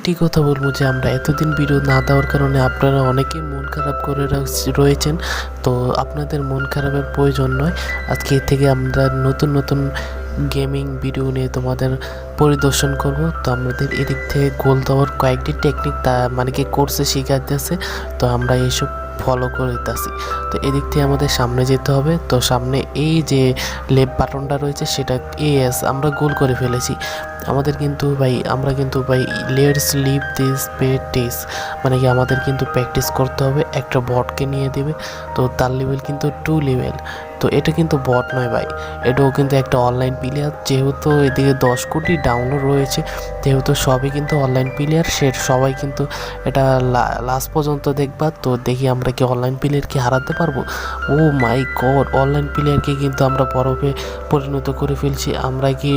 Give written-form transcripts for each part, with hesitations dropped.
একটি কথা বলবো যে আমরা এতদিন ভিডিও না দেওয়ার কারণে আপনারা অনেকেই মন খারাপ করে রয়েছেন। তো আপনাদের মন খারাপের প্রয়োজন নয়। আজকে থেকে আমরা নতুন নতুন গেমিং ভিডিও নিয়ে তোমাদের পরিদর্শন করব। তো আমাদের এদিক থেকে গোল দেওয়ার কয়েকটি টেকনিক মানে কি কোর্সে শেখাতেছে, তো আমরা এইসব ফলো করতেছি। তো এদিক থেকে আমাদের সামনে যেতে হবে। তো সামনে এই যে লেফট বাটনটা রয়েছে সেটা এস আমরা গোল করে ফেলেছি। আমরা কিন্তু ভাই লেটস লিভ দিস প্র্যাকটিস, মানে কি আমাদের কিন্তু প্র্যাকটিস করতে হবে। একটা বটকে নিয়ে দেবে, তো তার লেভেল কিন্তু 2 লেভেল। তো এটা কিন্তু বট নয় ভাই, এটাও কিন্তু একটা অনলাইন প্লেয়ার। যেহেতু এদিকে 10 কোটি ডাউনলোড রয়েছে, যেহেতু সবই কিন্তু অনলাইন প্লেয়ার, সবাই কিন্তু এটা লাস্ট পর্যন্ত দেখবা। তো দেখি আমরা কি অনলাইন প্লেয়ারকে হারাতে পারবো। ও মাই গড, অনলাইন প্লেয়ারকে কিন্তু আমরা বরফে পরিণত করে ফেলছি। আমরা কি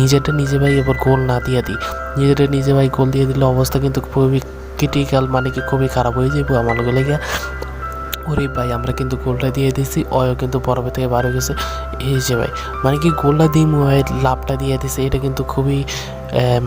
নিজেটা নিজে ভাই এবার গোল না দিয়ে দিই, নিজেটা নিজে ভাই গোল দিয়ে দিলে অবস্থা কিন্তু খুবই ক্রিটিক্যাল, মানে কি খুবই খারাপ হয়ে যাবো আমার লেগে। ওরে ভাই আমরা কিন্তু গোলটা দিয়ে দিয়েছি, অয়ও কিন্তু বরফে থেকে বার হয়ে গেছে। এই যে ভাই মানে কি গোলটা দিয়ে লাভটা দিয়ে দিয়েছে, এটা কিন্তু খুবই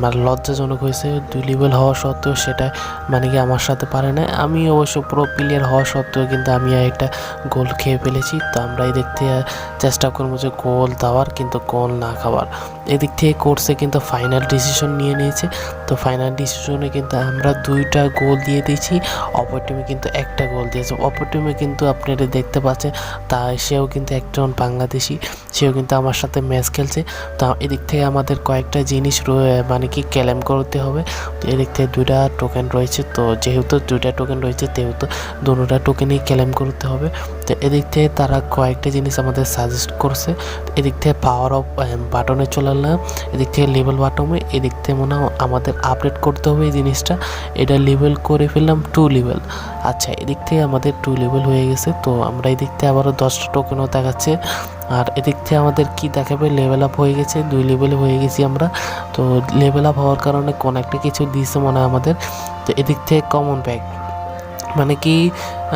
মানে লজ্জাজনক হয়েছে। 2 লেভেল হওয়া সত্ত্বেও সেটা মানে কি আমার সাথে পারে না। আমি অবশ্য প্রো প্লেয়ার হওয়া সত্ত্বেও কিন্তু আমি একটা গোল খেয়ে ফেলেছি। তো আমরা এদিক থেকে চেষ্টা করবো যে গোল দেওয়ার, কিন্তু গোল না খাওয়ার। এদিক থেকে কোর্সে কিন্তু ফাইনাল ডিসিশন নিয়ে নিয়েছে। তো ফাইনাল ডিসিশনে কিন্তু আমরা 2টা গোল দিয়ে দিয়েছি, অপর টিমে কিন্তু 1টা গোল দিয়েছে। অপর টিমে কিন্তু আপনারা দেখতে পাচ্ছেন, সেও কিন্তু একজন বাংলাদেশি, সেও কিন্তু আমার সাথে ম্যাচ খেলছে। তো এদিক থেকে আমাদের কয়েকটা জিনিস মানে কি ক্লেম করতে হবে। তো এদিক থেকে 2টা টোকেন রয়েছে, তো যেহেতু 2টা টোকেন রয়েছে সেহেতু 2টা টোকেনই ক্লেম করতে হবে। তো এদিক থেকে তারা কয়েকটা জিনিস আমাদের সাজেস্ট করছে। এদিক থেকে পাওয়ার অফ বাটনে চলে এলাম, এদিক থেকে লেভেল বাটনে, এদিক থেকে মনে হয় আমাদের আপডেট করতে হবে এই জিনিসটা। এটা লেভেল করে ফেললাম 2 লেভেল। আচ্ছা, এদিক থেকে আমাদের 2 লেভেল হয়ে গেছে। তো আমরা এদিক থেকে আবারও 10টা টোকেনও দেখাচ্ছে। আর এদিক থেকে আমাদের কি দেখাবে, লেভেল আপ হয়ে গেছে, 2 লেভেলে হয়ে গেছি আমরা। তো লেভেল আপ হওয়ার কারণে কোন একটা কিছু দিয়েছে মনে হয় আমাদের। তো এদিক থেকে কমন প্যাক, মানে কি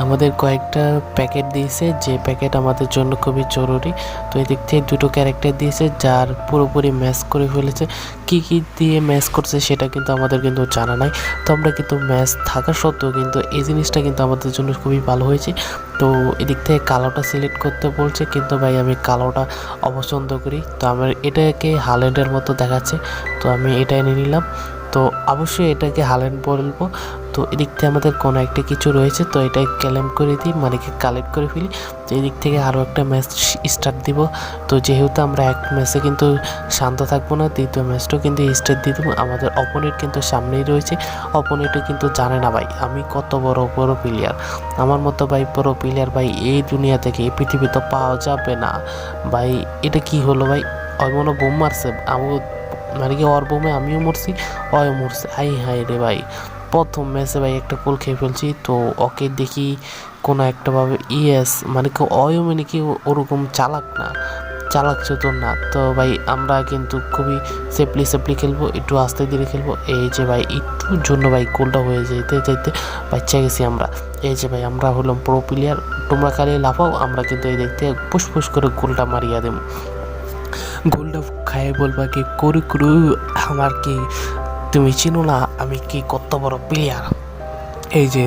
আমাদের কয়েকটা প্যাকেট দিয়েছে, যে প্যাকেট আমাদের জন্য খুবই জরুরি। তো এদিক থেকে 2টো ক্যারেক্টার দিয়েছে যার পুরোপুরি ম্যাচ করে ফেলেছে। কি দিয়ে ম্যাচ করছে সেটা কিন্তু আমাদের কিন্তু জানা নাই। তো আমরা কিন্তু ম্যাচ থাকা সত্ত্বেও কিন্তু এই জিনিসটা কিন্তু আমাদের জন্য খুবই ভালো হয়েছে। তো এদিক থেকে কালোটা সিলেক্ট করতে বলছে, কিন্তু ভাই আমি কালোটা অপছন্দ করি। তো আমার এটাকে হাল্যান্ডের মতো দেখাচ্ছে, তো আমি এটাই নিয়ে নিলাম। তো অবশ্যই এটাকে হাল্যান্ড বলবো। তো এদিক থেকে আমাদের কোনো একটা কিছু রয়েছে, তো এটাই ক্লেম করে দিই, মানে কি কালেক্ট করে ফেলি। তো এদিক থেকে আরও একটা ম্যাচ স্টার্ট দিব। তো যেহেতু আমরা এক ম্যাচে কিন্তু শান্ত থাকবো না, দ্বিতীয় ম্যাচটাও কিন্তু স্টার্ট দিয়ে দেবো। আমাদের অপোনেন্ট কিন্তু সামনেই রয়েছে, অপোনেন্টও কিন্তু জানে না ভাই আমি কত বড় প্লেয়ার। আমার মতো ভাই বড় প্লেয়ার ভাই এই দুনিয়া থেকে এই পৃথিবীতে পাওয়া যাবে না ভাই। এটা কি হলো ভাই, ওই মনে বোম মারছে, মানে কি ওর বোমে আমিও মরছি, অয়ও মরছে। হাই রে ভাই, প্রথম ম্যাচে ভাই একটা গোল খেয়ে ফেলছি। তো ওকে দেখি কোনো একটাভাবে মানে কি অয়ও মানে কি ওরকম চালাক চতুর না। তো ভাই আমরা কিন্তু খুবই সেফলি খেলবো, একটু আস্তে ধীরে খেলবো। এই যে ভাই একটুর জন্য ভাই গোলটা হয়ে যেতে বাচ্চা গেছি আমরা। এই যে ভাই আমরা হলাম প্রো প্লেয়ার, তোমরা খালি লাফাও, আমরা কিন্তু এই দেখতে ফুস করে গোলটা মারিয়া দেবো। গোলটা খায় বলবা কি করু আমার কি তুমি চিনো না আমি কি কত বড় প্লেয়ার। এই যে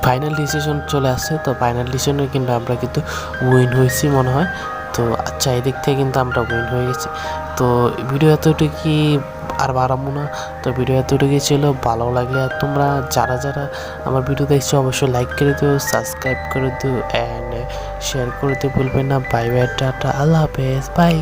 ফাইনাল ডিসিশন চলে আসছে, তো ফাইনাল ডিসিশনে কিন্তু আমরা কিন্তু উইন হয়েছি মনে হয়। তো আচ্ছা, এদিক থেকে কিন্তু আমরা উইন হয়ে গেছি। তো ভিডিও এতটুকুই, আর বাড়াবো না। তো ভিডিও এতটুকুই ছিল। ভালো লাগলে আর তোমরা যারা আমার ভিডিও দেখছো অবশ্যই লাইক করে দিও, সাবস্ক্রাইব করে দিও অ্যান্ড শেয়ার করে দিও ভুলবেন না। বাই বাই, টাটা, আল্লাহ হাফেজ, বাই।